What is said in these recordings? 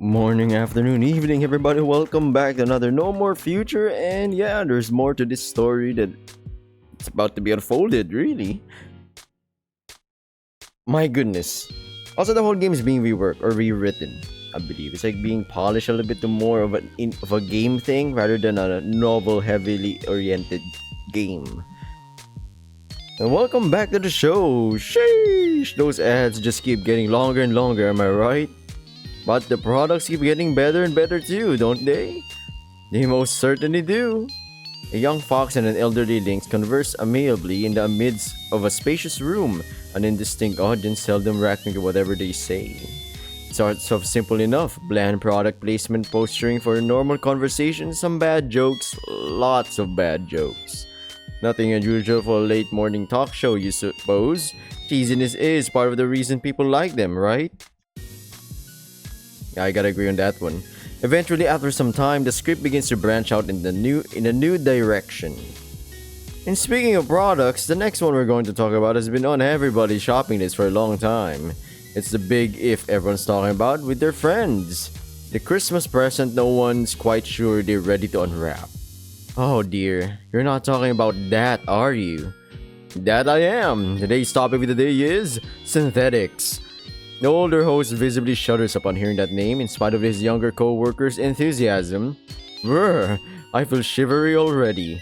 Morning, afternoon, evening, everybody. Welcome back to another No More Future. And yeah, there's more to this story that it's about to be unfolded, really. My goodness. Also, the whole game is being reworked or rewritten, I believe. It's like being polished a little bit to more of a game thing rather than a novel, heavily oriented game. And welcome back to the show. Sheesh! Those ads just keep getting longer and longer, am I right? But the products keep getting better and better too, don't they? They most certainly do. A young fox and an elderly lynx converse amiably in the midst of a spacious room. An indistinct audience seldom reacting to whatever they say. It starts off simple enough. Bland product placement, posturing for a normal conversation, some bad jokes, lots of bad jokes. Nothing unusual for a late morning talk show, you suppose. Cheesiness is part of the reason people like them, right? Yeah, I gotta agree on that one. Eventually, after some time, the script begins to branch out in a new direction. And speaking of products, the next one we're going to talk about has been on everybody's shopping list for a long time. It's the big if everyone's talking about with their friends. The Christmas present no one's quite sure they're ready to unwrap. Oh dear, you're not talking about that, are you? That I am. Today's topic of the day is synthetics. The older host visibly shudders upon hearing that name in spite of his younger co-worker's enthusiasm. Brr, I feel shivery already.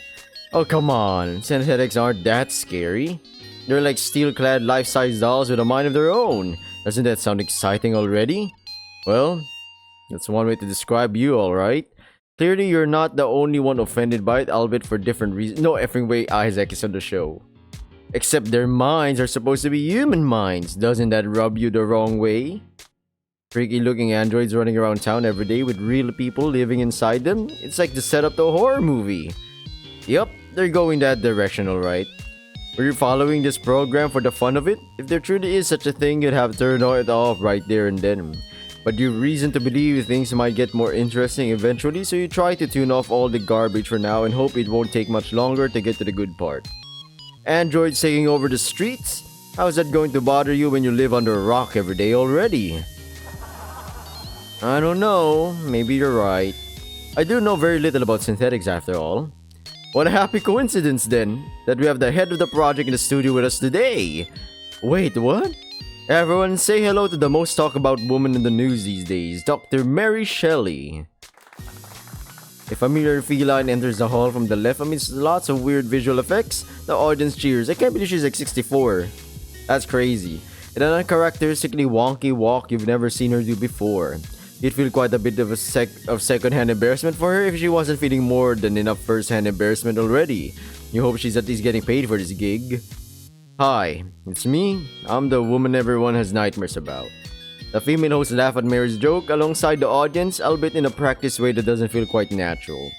Oh come on, synthetics aren't that scary. They're like steel-clad life-size dolls with a mind of their own. Doesn't that sound exciting already? Well, that's one way to describe you, alright? Clearly you're not the only one offended by it, albeit for different reasons. No effing way Isaac is on the show. Except their minds are supposed to be human minds. Doesn't that rub you the wrong way? Freaky looking androids running around town every day with real people living inside them? It's like the setup to a horror movie. Yup, they're going that direction alright. Were you following this program for the fun of it? If there truly is such a thing, you'd have turned it off right there and then. But you've reason to believe things might get more interesting eventually, so you try to tune off all the garbage for now and hope it won't take much longer to get to the good part. Androids taking over the streets? How's that going to bother you when you live under a rock every day already? I don't know, maybe you're right. I do know very little about synthetics after all. What a happy coincidence then, that we have the head of the project in the studio with us today. Wait, what? Everyone say hello to the most talked about woman in the news these days, Dr. Mary Shelley. A familiar feline enters the hall from the left amidst lots of weird visual effects. The audience cheers. I can't believe she's like 64. That's crazy. And an uncharacteristically wonky walk you've never seen her do before. You'd feel quite a bit of second-hand embarrassment for her if she wasn't feeling more than enough first-hand embarrassment already. You hope she's at least getting paid for this gig. Hi, it's me. I'm the woman everyone has nightmares about. The female host laughed at Mary's joke alongside the audience, albeit in a practiced way that doesn't feel quite natural.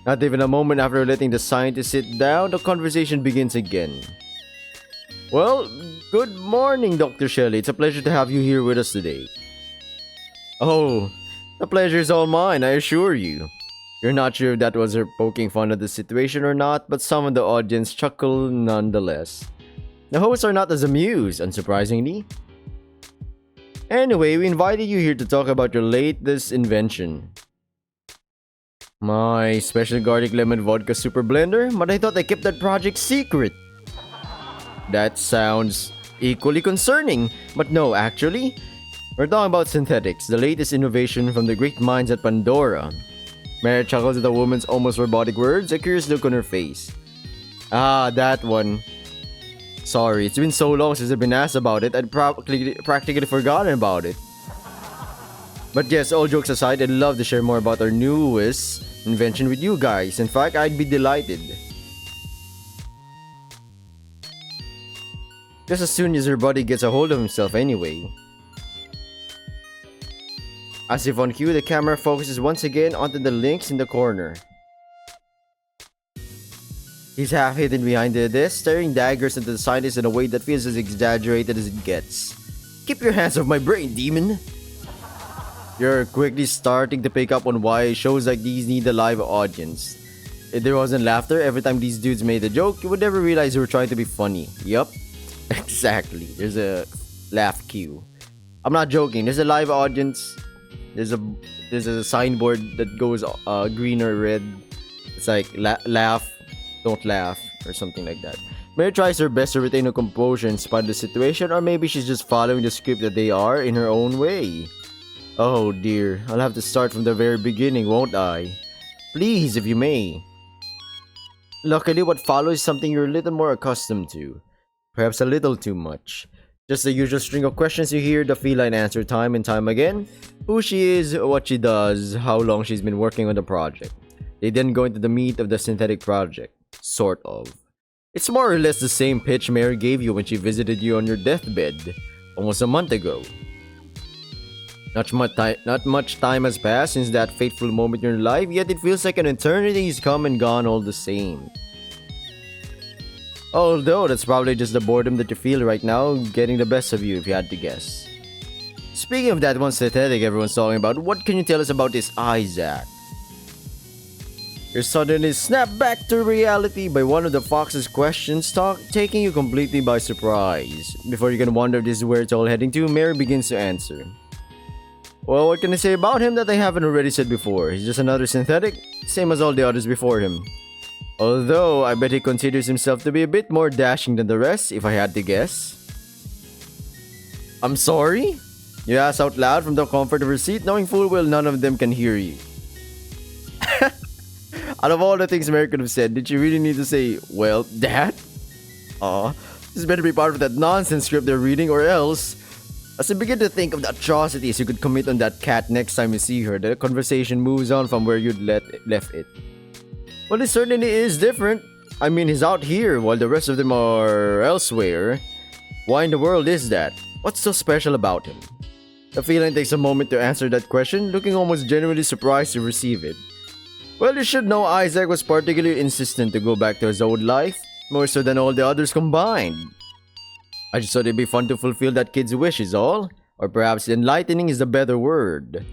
Not even a moment after letting the scientist sit down, the conversation begins again. Well, good morning, Dr. Shelley. It's a pleasure to have you here with us today. Oh, the pleasure is all mine, I assure you. You're not sure if that was her poking fun at the situation or not, but some of the audience chuckle nonetheless. The hosts are not as amused, unsurprisingly. Anyway, we invited you here to talk about your latest invention. My special garlic lemon vodka super blender, but I thought I kept that project secret. That sounds equally concerning, but no, actually. We're talking about synthetics, the latest innovation from the great minds at Pandora. Mary chuckles at the woman's almost robotic words, a curious look on her face. Ah, that one. Sorry, it's been so long since I've been asked about it, I'd practically forgotten about it. But yes, all jokes aside, I'd love to share more about our newest invention with you guys. In fact, I'd be delighted. Just as soon as your buddy gets a hold of himself anyway. As if on cue, the camera focuses once again onto the lynx in the corner. He's half hidden behind the desk, staring daggers into the scientist in a way that feels as exaggerated as it gets. Keep your hands off my brain, demon! You're quickly starting to pick up on why shows like these need a live audience. If there wasn't laughter every time these dudes made a joke, you would never realize you were trying to be funny. Yup, exactly. There's a laugh cue. I'm not joking, there's a live audience. There's a signboard that goes green or red. It's like laugh, don't laugh, or something like that. Mary tries her best to retain her composure in spite of the situation, or maybe she's just following the script that they are in her own way. Oh dear, I'll have to start from the very beginning, won't I? Please, if you may. Luckily, what follows is something you're a little more accustomed to. Perhaps a little too much. Just the usual string of questions you hear the feline answer time and time again. Who she is, what she does, how long she's been working on the project. They then go into the meat of the synthetic project. Sort of. It's more or less the same pitch Mary gave you when she visited you on your deathbed, almost a month ago. Not much time has passed since that fateful moment in your life, yet it feels like an eternity has come and gone all the same. Although that's probably just the boredom that you feel right now getting the best of you, if you had to guess. Speaking of that one synthetic everyone's talking about, what can you tell us about this Isaac? You're suddenly snapped back to reality by one of the Fox's questions, taking you completely by surprise. Before you can wonder if this is where it's all heading to, Mary begins to answer. Well, what can I say about him that I haven't already said before? He's just another synthetic, same as all the others before him. Although, I bet he considers himself to be a bit more dashing than the rest, if I had to guess. I'm sorry? You ask out loud from the comfort of your seat, knowing full well none of them can hear you. Out of all the things Mary could have said, did she really need to say, well, that? Aw, this better be part of that nonsense script they're reading, or else... As you begin to think of the atrocities you could commit on that cat next time you see her, the conversation moves on from where you'd left it. Well, it certainly is different. I mean, he's out here while the rest of them are elsewhere. Why in the world is that? What's so special about him? The feline takes a moment to answer that question, looking almost genuinely surprised to receive it. Well, you should know Isaac was particularly insistent to go back to his old life, more so than all the others combined. I just thought it'd be fun to fulfill that kid's wish is all. Or perhaps enlightening is the better word.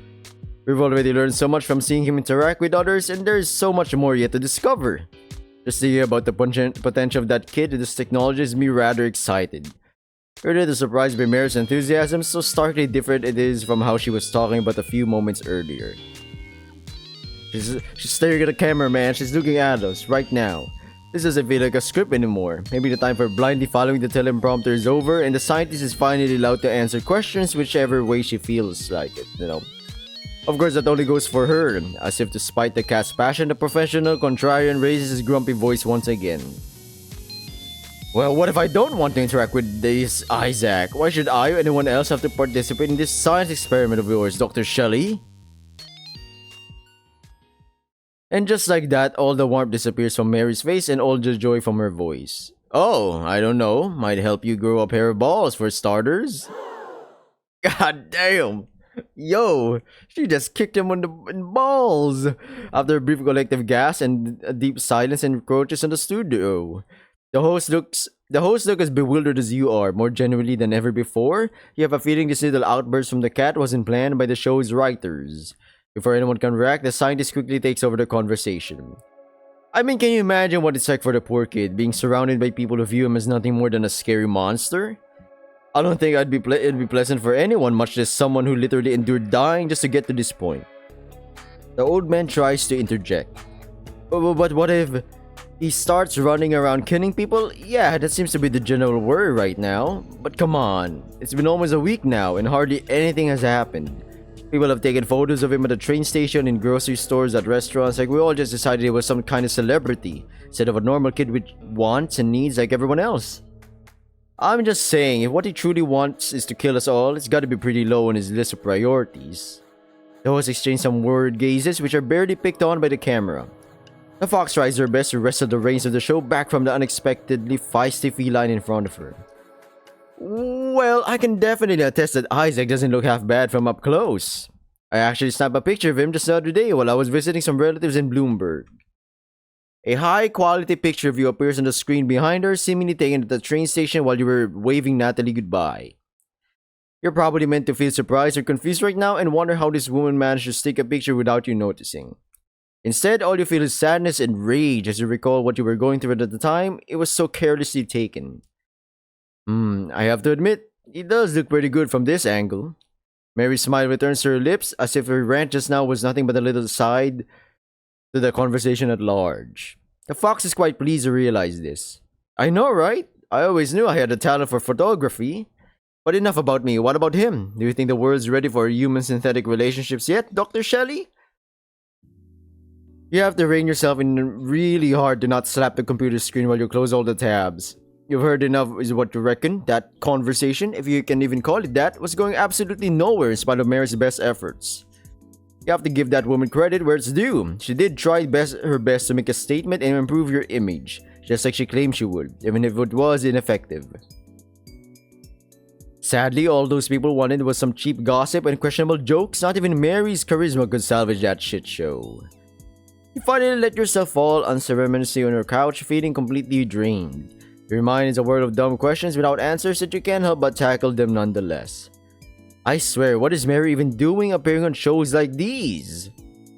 We've already learned so much from seeing him interact with others, and there's so much more yet to discover. Just to hear about the potential of that kid with this technology has me rather excited. Earlier, surprised by Mary's enthusiasm, so starkly different it is from how she was talking about a few moments earlier. She's staring at the camera, man. She's looking at us right now. This doesn't feel like a script anymore. Maybe the time for blindly following the teleprompter is over and the scientist is finally allowed to answer questions whichever way she feels like it, you know. Of course, that only goes for her, as if to spite the cat's passion, the professional contrarian raises his grumpy voice once again. Well, what if I don't want to interact with this Isaac? Why should I or anyone else have to participate in this science experiment of yours, Dr. Shelley? And just like that, all the warmth disappears from Mary's face and all the joy from her voice. Oh, I don't know. Might help you grow a pair of balls for starters. God damn. Yo, she just kicked him in balls. After a brief collective gasp and a deep silence encroaches on the studio. The host looks as bewildered as you are, more genuinely than ever before. You have a feeling this little outburst from the cat wasn't planned by the show's writers. Before anyone can react, the scientist quickly takes over the conversation. I mean, can you imagine what it's like for the poor kid, being surrounded by people who view him as nothing more than a scary monster? I don't think it'd be pleasant for anyone, much less someone who literally endured dying just to get to this point. The old man tries to interject. But what if he starts running around killing people? Yeah, that seems to be the general worry right now. But come on, it's been almost a week now and hardly anything has happened. People have taken photos of him at the train station, in grocery stores, at restaurants, like we all just decided he was some kind of celebrity, instead of a normal kid with wants and needs like everyone else. I'm just saying, if what he truly wants is to kill us all, it's gotta be pretty low on his list of priorities. The host exchange some worried gazes, which are barely picked on by the camera. The fox tries her best to wrestle the reins of the show back from the unexpectedly feisty feline in front of her. Well, I can definitely attest that Isaac doesn't look half bad from up close. I actually snapped a picture of him just the other day while I was visiting some relatives in Bloomberg. A high-quality picture of you appears on the screen behind her, seemingly taken at the train station while you were waving Natalie goodbye. You're probably meant to feel surprised or confused right now and wonder how this woman managed to stick a picture without you noticing. Instead, all you feel is sadness and rage as you recall what you were going through at the time. It was so carelessly taken. I have to admit, it does look pretty good from this angle. Mary's smile returns to her lips, as if her rant just now was nothing but a little aside to the conversation at large. The fox is quite pleased to realize this. I know, right? I always knew I had a talent for photography. But enough about me. What about him? Do you think the world's ready for human-synthetic relationships yet, Dr. Shelley? You have to rein yourself in really hard to not slap the computer screen while you close all the tabs. You've heard enough is what you reckon. That conversation, if you can even call it that, was going absolutely nowhere in spite of Mary's best efforts. You have to give that woman credit where it's due. She did try her best to make a statement and improve your image, just like she claimed she would, even if it was ineffective. Sadly, all those people wanted was some cheap gossip and questionable jokes. Not even Mary's charisma could salvage that shit show. You finally let yourself fall unceremoniously on your couch, feeling completely drained. Your mind is a world of dumb questions without answers that you can't help but tackle them nonetheless. I swear, what is Mary even doing appearing on shows like these?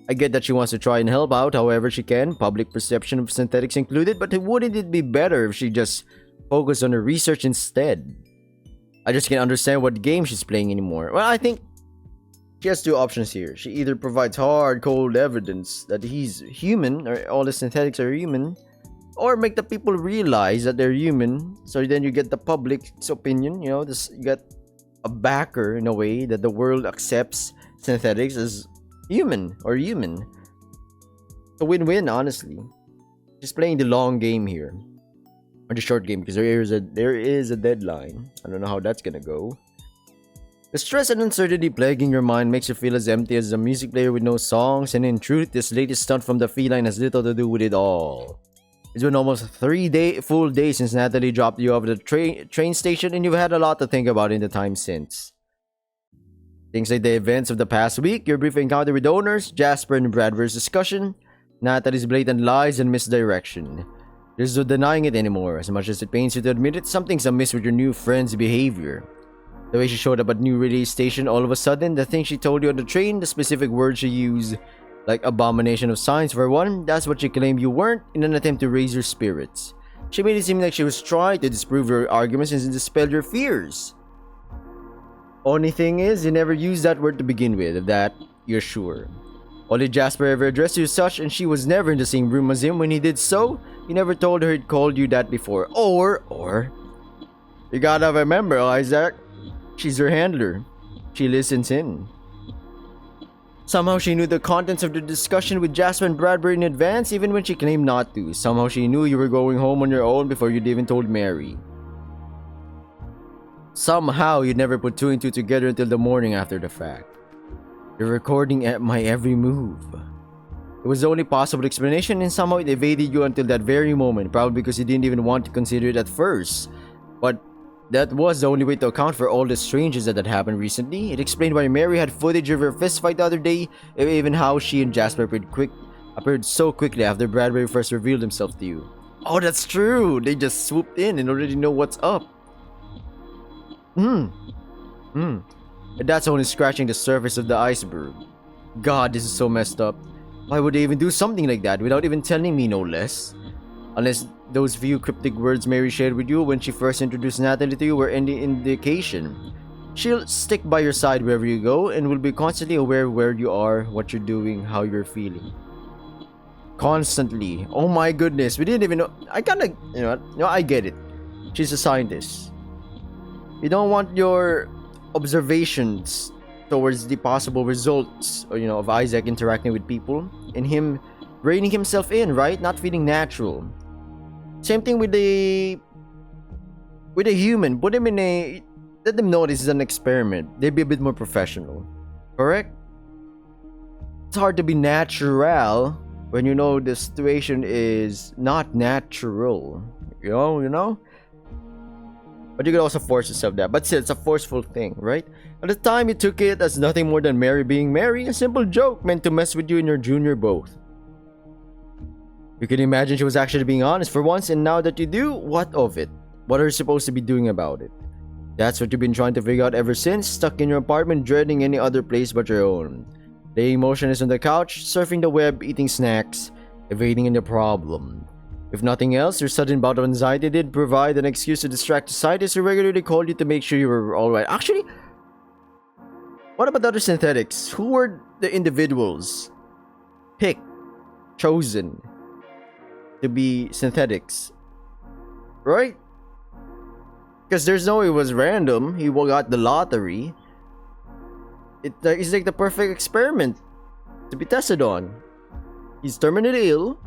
I get that she wants to try and help out however she can, public perception of synthetics included, but wouldn't it be better if she just focused on her research instead? I just can't understand what game she's playing anymore. Well, I think she has two options here. She either provides hard, cold evidence that he's human, or all the synthetics are human, or make the people realize that they're human, so then you get the public's opinion, you get a backer in a way that the world accepts synthetics as human or human. It's a win-win, honestly. She's playing the long game here. Or the short game, because there is a deadline. I don't know how that's gonna go. The stress and uncertainty plaguing your mind makes you feel as empty as a music player with no songs, and in truth, this latest stunt from the feline has little to do with it all. It's been almost 3 full days since Natalie dropped you off at the train station, and you've had a lot to think about in the time since. Things like the events of the past week, your brief encounter with owners, Jasper and Bradford's discussion, Natalie's blatant lies and misdirection. There's no denying it anymore. As much as it pains you to admit it, something's amiss with your new friend's behavior. The way she showed up at new relay station all of a sudden, the things she told you on the train, the specific words she used, like abomination of science for one, that's what she claimed you weren't in an attempt to raise your spirits. She made it seem like she was trying to disprove your arguments and dispel your fears. Only thing is, you never used that word to begin with, of that you're sure. Only Jasper ever addressed you as such, and she was never in the same room as him when he did so. You never told her he'd called you that before. Or... You gotta remember, Isaac. She's your handler. She listens in. Somehow she knew the contents of the discussion with Jasper and Bradbury in advance, even when she claimed not to. Somehow she knew you were going home on your own before you'd even told Mary. Somehow you'd never put two and two together until the morning after the fact. You're recording at my every move. It was the only possible explanation, and somehow it evaded you until that very moment, probably because you didn't even want to consider it at first. But that was the only way to account for all the strangeness that had happened recently. It explained why Mary had footage of her fistfight the other day, even how she and Jasper appeared so quickly after Bradbury first revealed himself to you. Oh, that's true! They just swooped in and already know what's up. And that's only scratching the surface of the iceberg. God, this is so messed up. Why would they even do something like that without even telling me, no less? Unless those few cryptic words Mary shared with you when she first introduced Natalie to you were any indication. She'll stick by your side wherever you go and will be constantly aware of where you are, what you're doing, how you're feeling. Constantly. Oh my goodness, we didn't even know. I kinda, I get it. She's a scientist. You don't want your observations towards the possible results, of Isaac interacting with people and him reining himself in, right? Not feeling natural. Same thing with a human. Put him in let them know this is an experiment. They'd be a bit more professional. Correct? It's hard to be natural when you know the situation is not natural. You know? But you could also force yourself that. But still, it's a forceful thing, right? At the time, you took it as nothing more than Mary being Mary. A simple joke meant to mess with you and your junior both. You can imagine she was actually being honest for once, and now that you do, what of it? What are you supposed to be doing about it? That's what you've been trying to figure out ever since, stuck in your apartment, dreading any other place but your own. Laying motionless on the couch, surfing the web, eating snacks, evading the problem. If nothing else, your sudden bout of anxiety did provide an excuse to distract the scientists who regularly called you to make sure you were alright. Actually, What about the other synthetics? Who were the individuals picked, chosen to be synthetics? Right? Because there's no way it was random. He got the lottery. It's like the perfect experiment to be tested on. He's terminally ill.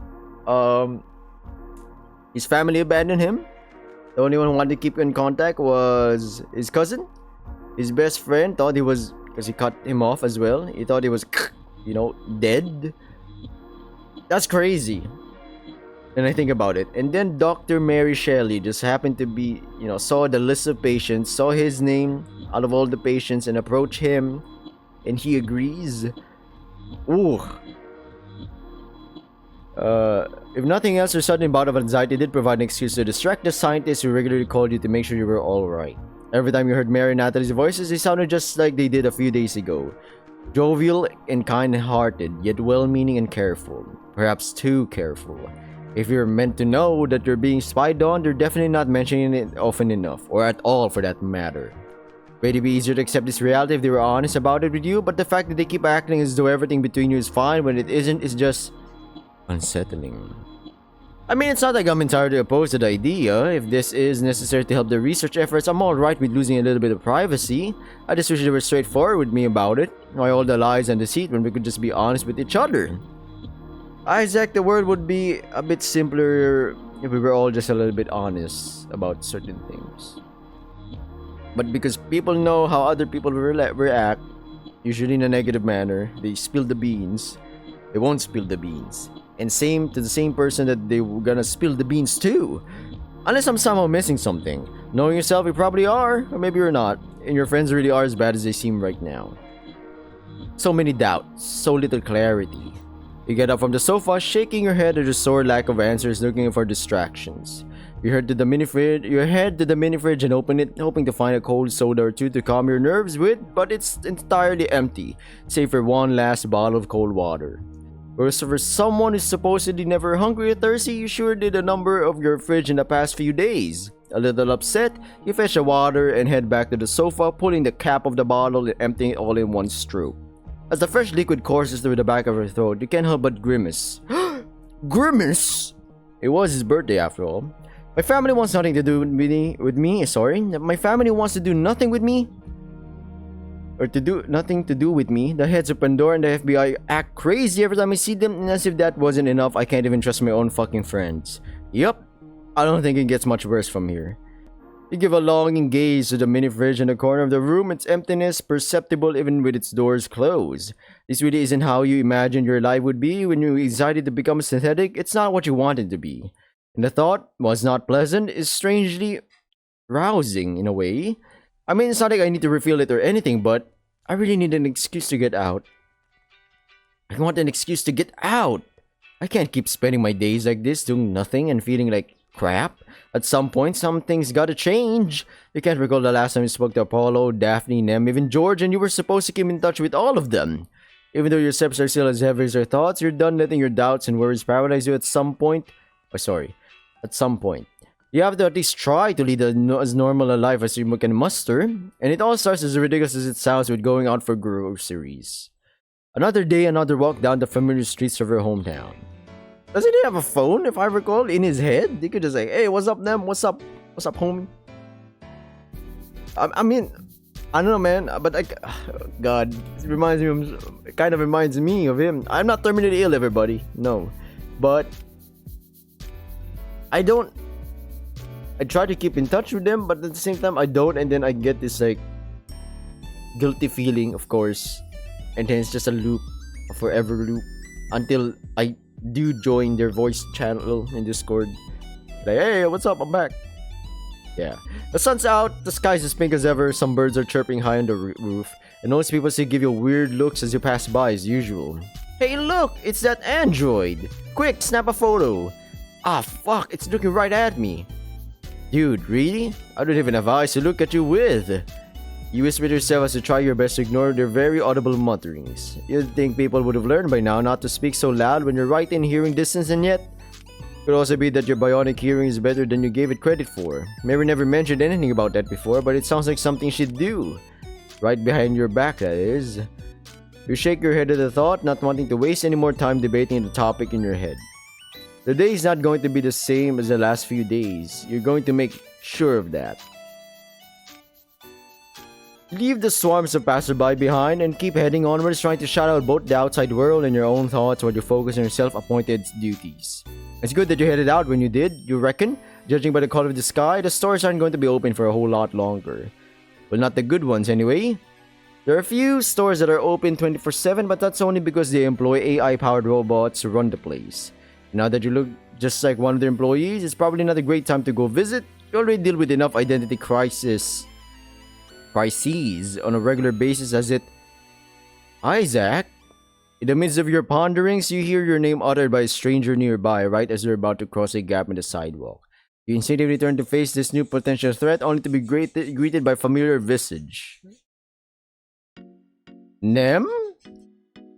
His family abandoned him. The only one who wanted to keep in contact was his cousin. His best friend thought he was, because he cut him off as well. He thought he was, dead. That's crazy. And I think about it. And then Dr. Mary Shelley just happened to be, saw the list of patients, saw his name out of all the patients and approached him. And he agrees. Ooh. If nothing else, your sudden bout of anxiety did provide an excuse to distract the scientists who regularly called you to make sure you were alright. Every time you heard Mary and Natalie's voices, they sounded just like they did a few days ago. Jovial and kind-hearted, yet well-meaning and careful. Perhaps too careful. If you're meant to know that you're being spied on, they're definitely not mentioning it often enough, or at all for that matter. Would it be easier to accept this reality if they were honest about it with you, but the fact that they keep acting as though everything between you is fine when it isn't is just unsettling. I mean, it's not like I'm entirely opposed to the idea. If this is necessary to help the research efforts, I'm alright with losing a little bit of privacy. I just wish they were straightforward with me about it. Why all the lies and deceit when we could just be honest with each other? Isaac, the world would be a bit simpler if we were all just a little bit honest about certain things. But because people know how other people react, usually in a negative manner, they spill the beans. They won't spill the beans. And same to the same person that they were gonna spill the beans to. Unless I'm somehow missing something. Knowing yourself, you probably are, or maybe you're not. And your friends really are as bad as they seem right now. So many doubts, so little clarity. You get up from the sofa, shaking your head at the sore lack of answers, looking for distractions. You head to the mini fridge and open it, hoping to find a cold soda or two to calm your nerves with, but it's entirely empty, save for one last bottle of cold water. Whereas for someone who's supposedly never hungry or thirsty, you sure did a number of your fridge in the past few days. A little upset, you fetch the water and head back to the sofa, pulling the cap of the bottle and emptying it all in one stroke. As the fresh liquid courses through the back of her throat, you can't help but grimace. Grimace? It was his birthday after all. My family wants nothing to do with me. Sorry. My family wants to do nothing with me. Or to do nothing to do with me. The heads of Pandora and the FBI act crazy every time I see them, and as if that wasn't enough, I can't even trust my own fucking friends. Yup. I don't think it gets much worse from here. You give a longing gaze to the mini fridge in the corner of the room, its emptiness perceptible even with its doors closed. This really isn't how you imagined your life would be when you decided to become synthetic. It's not what you wanted to be. And the thought was not pleasant, is strangely rousing in a way. I mean, it's not like I need to reveal it or anything, but I really need an excuse to get out. I want an excuse to get out. I can't keep spending my days like this, doing nothing and feeling like crap. At some point, some things gotta change. You can't recall the last time you spoke to Apollo, Daphne, Nem, even George, and you were supposed to keep in touch with all of them. Even though your steps are still as heavy as your thoughts, you're done letting your doubts and worries paralyze you at some point. At some point. You have to at least try to lead as normal a life as you can muster, and it all starts as ridiculous as it sounds with going out for groceries. Another day, another walk down the familiar streets of her hometown. Doesn't he have a phone, if I recall, in his head? He could just say, hey, what's up, Nem? What's up? What's up, homie? I mean, I don't know, man, but God, it kind of reminds me of him. I'm not terminally ill, everybody. No. But I try to keep in touch with them, but at the same time I don't, and then I get this like guilty feeling, of course, and then it's just a loop, a forever loop, until I do join their voice channel in Discord. Like, hey, what's up? I'm back. Yeah. The sun's out, the sky's as pink as ever, some birds are chirping high on the roof, and most people still give you weird looks as you pass by as usual. Hey, look! It's that android! Quick, snap a photo! Ah, fuck, it's looking right at me. Dude, really? I don't even have eyes to look at you with. You whisper to yourself as you try your best to ignore their very audible mutterings. You'd think people would have learned by now not to speak so loud when you're right in hearing distance, and yet it could also be that your bionic hearing is better than you gave it credit for. Mary never mentioned anything about that before, but it sounds like something she'd do. Right behind your back, that is. You shake your head at the thought, not wanting to waste any more time debating the topic in your head. The day is not going to be the same as the last few days. You're going to make sure of that. Leave the swarms of passerby behind and keep heading onwards, trying to shut out both the outside world and your own thoughts while you focus on your self-appointed duties. It's good that you headed out when you did, you reckon? Judging by the color of the sky, the stores aren't going to be open for a whole lot longer. Well, not the good ones anyway. There are a few stores that are open 24/7, but that's only because they employ AI-powered robots to run the place. Now that you look just like one of their employees, it's probably not a great time to go visit. You already deal with enough identity crises on a regular basis as it. Isaac? In the midst of your ponderings, you hear your name uttered by a stranger nearby right as you're about to cross a gap in the sidewalk. You instinctively turn to face this new potential threat only to be greeted by a familiar visage. Nem?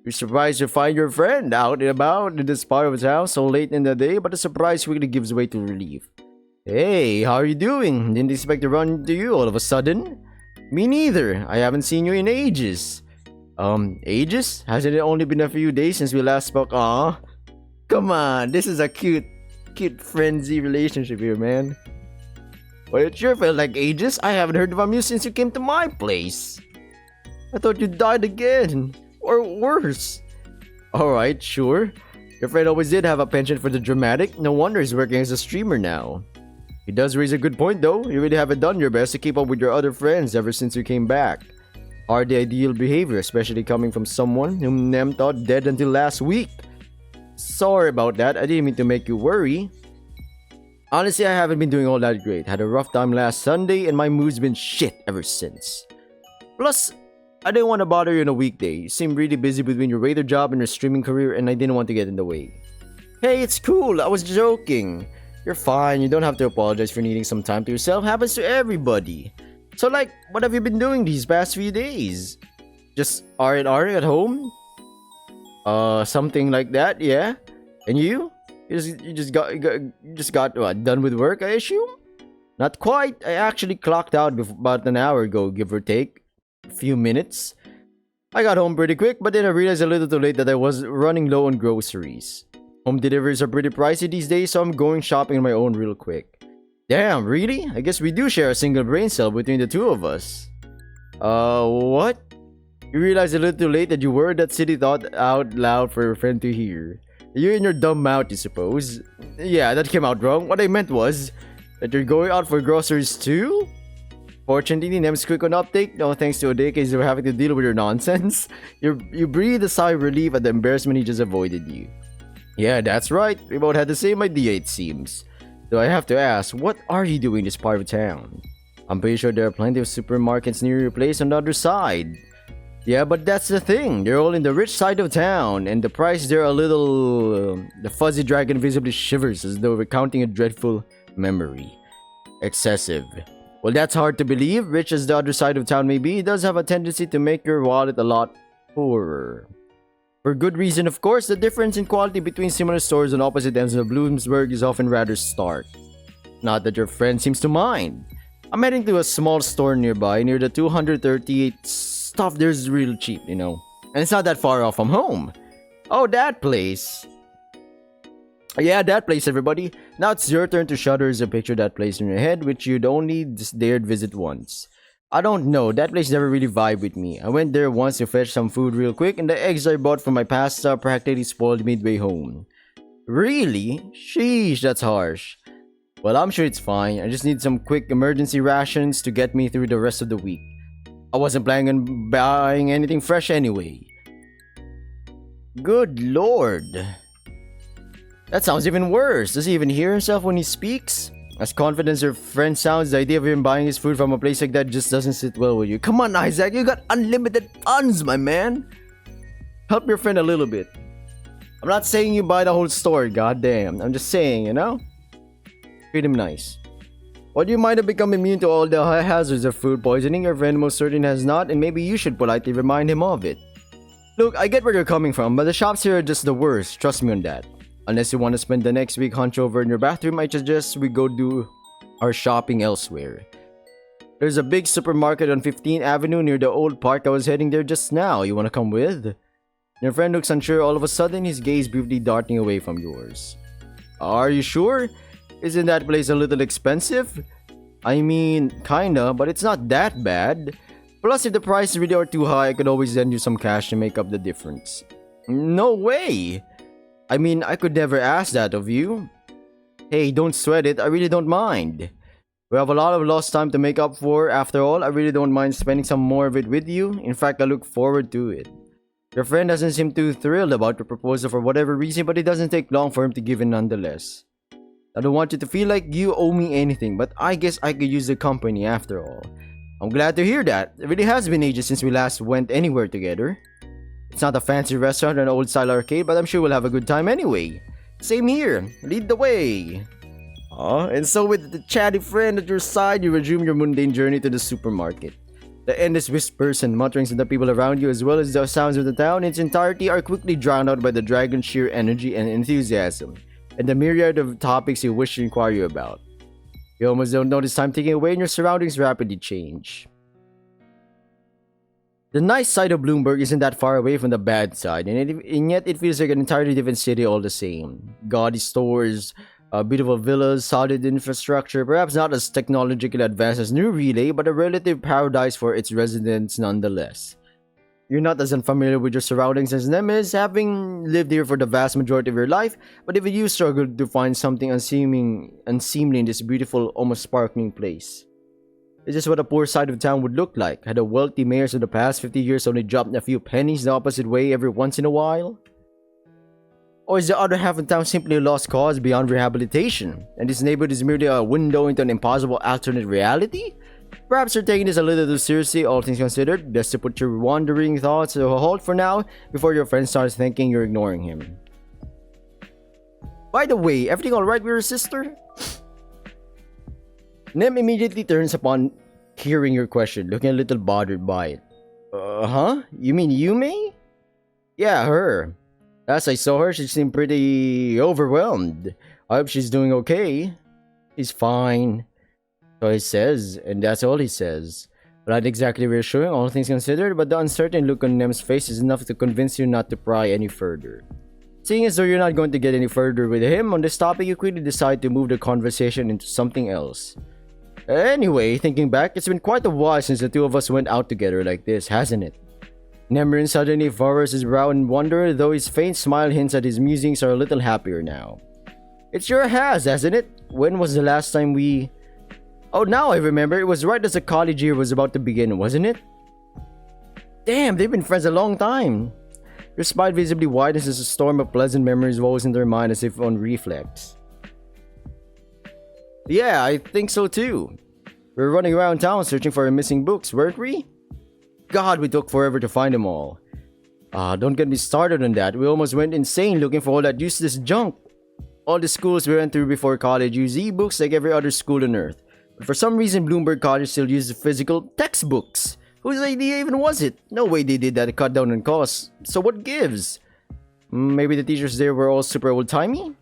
You're surprised to find your friend out and about in this part of town so late in the day, but the surprise quickly gives way to relief. Hey, how are you doing? Didn't expect to run into you all of a sudden. Me neither. I haven't seen you in ages. Ages? Hasn't it only been a few days since we last spoke? Aw. Come on, this is a cute frenzy relationship here, man. Well, it sure felt like ages. I haven't heard from you since you came to my place. I thought you died again. Or worse. Alright, sure. Your friend always did have a penchant for the dramatic. No wonder he's working as a streamer now. He does raise a good point though. You really haven't done your best to keep up with your other friends ever since you came back. Hardly ideal behavior, especially coming from someone whom Nem thought dead until last week. Sorry about that. I didn't mean to make you worry. Honestly, I haven't been doing all that great. Had a rough time last Sunday and my mood's been shit ever since. Plus, I didn't want to bother you on a weekday. You seem really busy between your waiter job and your streaming career and I didn't want to get in the way. Hey, it's cool. I was joking. You're fine. You don't have to apologize for needing some time to yourself. Happens to everybody. So like, what have you been doing these past few days? Just R&R at home? Something like that, yeah? And you? You just got what, done with work, I assume? Not quite. I actually clocked out about an hour ago, give or take. A few minutes. I got home pretty quick, but then I realized a little too late that I was running low on groceries. Home deliveries are pretty pricey these days, so I'm going shopping on my own real quick. Damn, really? I guess we do share a single brain cell between the two of us. What? You realized a little too late that you were that silly thought out loud for your friend to hear. You in your dumb mouth, you suppose. Yeah, that came out wrong. What I meant was that you're going out for groceries too? Fortunately, Nem's quick on update. No thanks to Odeke, you're having to deal with your nonsense. You breathe a sigh of relief at the embarrassment he just avoided you. Yeah, that's right. We both had the same idea, it seems. Though I have to ask, what are you doing in this part of town? I'm pretty sure there are plenty of supermarkets near your place on the other side. Yeah, but that's the thing. They're all in the rich side of town, and the price there a little... the fuzzy dragon visibly shivers as though recounting a dreadful memory. Excessive. Well, that's hard to believe. Rich as the other side of town may be, it does have a tendency to make your wallet a lot poorer. For good reason, of course. The difference in quality between similar stores on opposite ends of Bloomsburg is often rather stark. Not that your friend seems to mind. I'm heading to a small store nearby near the 238. Stuff there's real cheap, you know. And it's not that far off from home. Oh, that place. Yeah, that place, everybody. Now it's your turn to shudder as a picture that place in your head, which you'd only dared visit once. I don't know, that place never really vibed with me. I went there once to fetch some food real quick, and the eggs I bought for my pasta practically spoiled midway home. Really? Sheesh, that's harsh. Well, I'm sure it's fine. I just need some quick emergency rations to get me through the rest of the week. I wasn't planning on buying anything fresh anyway. Good lord. That sounds even worse. Does he even hear himself when he speaks? As confident as your friend sounds, the idea of him buying his food from a place like that just doesn't sit well with you. Come on, Isaac, you got unlimited funds, my man. Help your friend a little bit. I'm not saying you buy the whole store, goddamn. I'm just saying, you know? Treat him nice. What you might have become immune to all the hazards of food poisoning, your friend most certainly has not, and maybe you should politely remind him of it. Look, I get where you're coming from, but the shops here are just the worst, trust me on that. Unless you want to spend the next week hunched over in your bathroom, I suggest we go do our shopping elsewhere. There's a big supermarket on 15th Avenue near the old park. I was heading there just now. You wanna come with? Your friend looks unsure. All of a sudden, his gaze briefly darting away from yours. Are you sure? Isn't that place a little expensive? I mean, kinda, but it's not that bad. Plus, if the prices really are too high, I could always lend you some cash to make up the difference. No way! I mean, I could never ask that of you. Hey, don't sweat it. I really don't mind. We have a lot of lost time to make up for. After all, I really don't mind spending some more of it with you. In fact, I look forward to it. Your friend doesn't seem too thrilled about the proposal for whatever reason, but it doesn't take long for him to give in nonetheless. I don't want you to feel like you owe me anything, but I guess I could use the company after all. I'm glad to hear that. It really has been ages since we last went anywhere together. It's not a fancy restaurant or an old-style arcade, but I'm sure we'll have a good time anyway. Same here. Lead the way. And so with the chatty friend at your side, you resume your mundane journey to the supermarket. The endless whispers and mutterings of the people around you, as well as the sounds of the town in its entirety, are quickly drowned out by the dragon's sheer energy and enthusiasm, and the myriad of topics you wish to inquire about. You almost don't notice time ticking away and your surroundings rapidly change. The nice side of Bloomberg isn't that far away from the bad side, and yet it feels like an entirely different city all the same. Gaudy stores, beautiful villas, solid infrastructure, perhaps not as technologically advanced as New Relay, but a relative paradise for its residents nonetheless. You're not as unfamiliar with your surroundings as Nem is, having lived here for the vast majority of your life, but even you struggle to find something unseemly in this beautiful, almost sparkling place. Is this what a poor side of town would look like, had the wealthy mayors of the past 50 years only dropped a few pennies the opposite way every once in a while? Or is the other half of town simply a lost cause beyond rehabilitation, and this neighborhood is merely a window into an impossible alternate reality? Perhaps you're taking this a little too seriously, all things considered. Best to put your wandering thoughts to a halt for now, before your friend starts thinking you're ignoring him. By the way, everything alright with your sister? Nem immediately turns upon hearing your question, looking a little bothered by it. Huh? You mean Yume? Yeah, her. As I saw her, she seemed pretty overwhelmed. I hope she's doing okay. She's fine. So he says, and that's all he says. Not exactly reassuring, all things considered, but the uncertain look on Nem's face is enough to convince you not to pry any further. Seeing as though you're not going to get any further with him on this topic, you quickly decide to move the conversation into something else. Anyway, thinking back, it's been quite a while since the two of us went out together like this, hasn't it? Nemrin suddenly furrows his brow in wonder, though his faint smile hints that his musings are a little happier now. It sure has, hasn't it? When was the last time we... Oh, now I remember. It was right as the college year was about to begin, wasn't it? Damn, they've been friends a long time. Your smile visibly widens as a storm of pleasant memories rolls into their mind as if on reflex. Yeah, I think so too. We were running around town searching for our missing books, weren't we? God, we took forever to find them all. Don't get me started on that. We almost went insane looking for all that useless junk. All the schools we went through before college use e-books like every other school on earth. But for some reason, Bloomberg College still uses physical textbooks. Whose idea even was it? No way they did that to cut down on costs. So what gives? Maybe the teachers there were all super old-timey?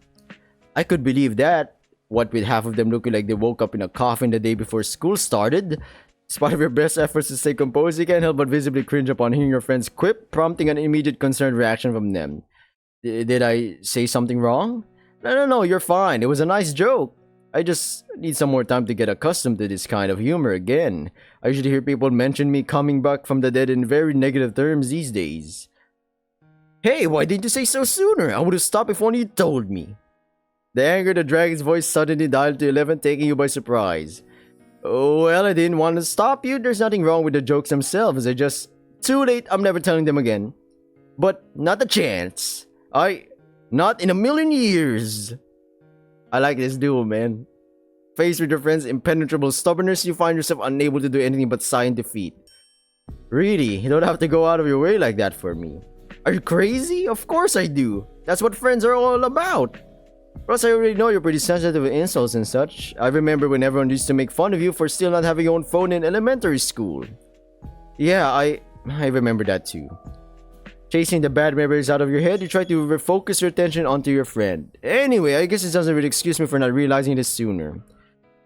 I could believe that. What with half of them looking like they woke up in a coffin the day before school started. Despite of your best efforts to stay composed, you can't help but visibly cringe upon hearing your friend's quip, prompting an immediate concerned reaction from them. Did I say something wrong? No, you're fine. It was a nice joke. I just need some more time to get accustomed to this kind of humor again. I usually hear people mention me coming back from the dead in very negative terms these days. Hey, why didn't you say so sooner? I would have stopped if only you told me. The anger of the dragon's voice suddenly dialed to 11, taking you by surprise. Oh, well, I didn't want to stop you. There's nothing wrong with the jokes themselves. I just... Too late, I'm never telling them again. But not a chance. Not in a million years. I like this duo, man. Faced with your friend's impenetrable stubbornness, you find yourself unable to do anything but sigh in defeat. Really, you don't have to go out of your way like that for me. Are you crazy? Of course I do. That's what friends are all about. Plus, I already know you're pretty sensitive to insults and such. I remember when everyone used to make fun of you for still not having your own phone in elementary school. Yeah, I remember that too. Chasing the bad memories out of your head, you try to refocus your attention onto your friend. Anyway, I guess it doesn't really excuse me for not realizing this sooner.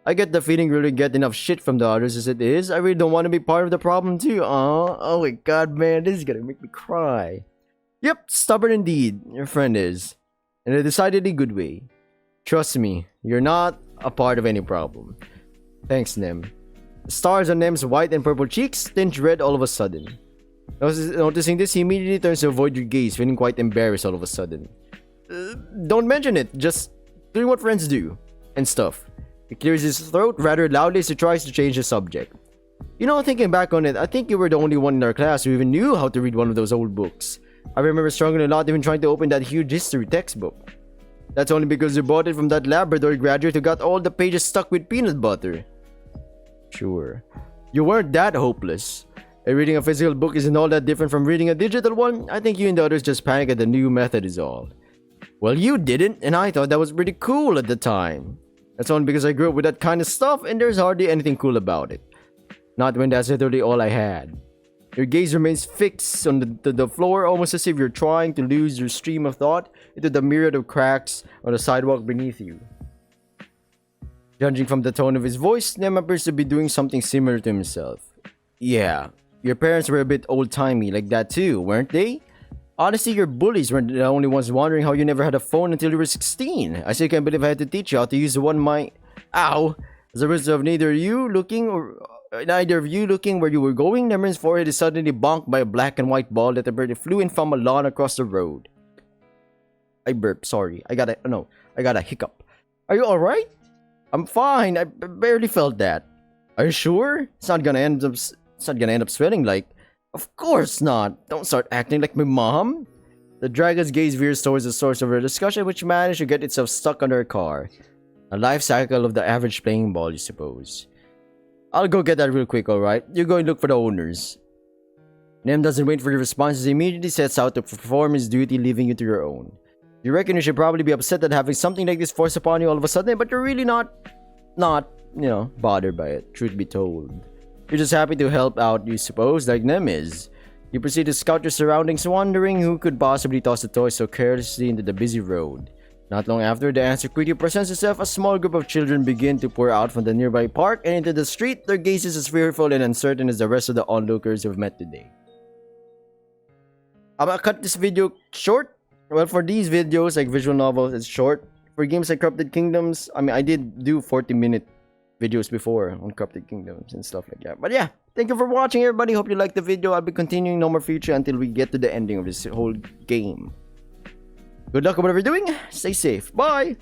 I get the feeling we really get enough shit from the others as it is. I really don't want to be part of the problem too. Oh my god, man, this is gonna make me cry. Yep, stubborn indeed, your friend is. In a decidedly good way. Trust me, you're not a part of any problem. Thanks, Nem. The stars on Nem's white and purple cheeks tinge red all of a sudden. Noticing this, he immediately turns to avoid your gaze, feeling quite embarrassed all of a sudden. Don't mention it, just doing what friends do. And stuff. He clears his throat rather loudly as he tries to change the subject. You know, thinking back on it, I think you were the only one in our class who even knew how to read one of those old books. I remember struggling a lot even trying to open that huge history textbook. That's only because you bought it from that Labrador graduate who got all the pages stuck with peanut butter. Sure. You weren't that hopeless. And reading a physical book isn't all that different from reading a digital one. I think you and the others just panic at the new method is all. Well, you didn't, and I thought that was pretty cool at the time. That's only because I grew up with that kind of stuff and there's hardly anything cool about it. Not when that's literally all I had. Your gaze remains fixed on the floor, almost as if you're trying to lose your stream of thought into the myriad of cracks on the sidewalk beneath you. Judging from the tone of his voice, Nem appears to be doing something similar to himself. Yeah, your parents were a bit old-timey like that too, weren't they? Honestly, your bullies weren't the only ones wondering how you never had a phone until you were 16. I still can't believe I had to teach you how to use the one Ow! As a result of neither of you looking where you were going, Nemer's forehead is suddenly bonked by a black and white ball that apparently flew in from a lawn across the road. I burped, sorry. I got a hiccup. Are you alright? I'm fine. I barely felt that. Are you sure? It's not gonna end up sweating like. Of course not. Don't start acting like my mom. The dragon's gaze veers towards the source of her discussion, which managed to get itself stuck under a car. A life cycle of the average playing ball, you suppose. I'll go get that real quick, alright? You go and look for the owners. Nem doesn't wait for your responses. He immediately sets out to perform his duty, leaving you to your own. You reckon you should probably be upset that having something like this forced upon you all of a sudden, but you're really not, bothered by it, truth be told. You're just happy to help out, you suppose, like Nem is. You proceed to scout your surroundings, wondering who could possibly toss the toys so carelessly into the busy road. Not long after, the answer quickly presents itself. A small group of children begin to pour out from the nearby park and into the street, their gazes as fearful and uncertain as the rest of the onlookers you've met today. I'm gonna cut this video short. Well, for these videos, like visual novels, it's short. For games like Corrupted Kingdoms, I did do 40-minute videos before on Corrupted Kingdoms and stuff like that. But yeah, thank you for watching, everybody. Hope you liked the video. I'll be continuing No More Future until we get to the ending of this whole game. Good luck with whatever you're doing. Stay safe. Bye!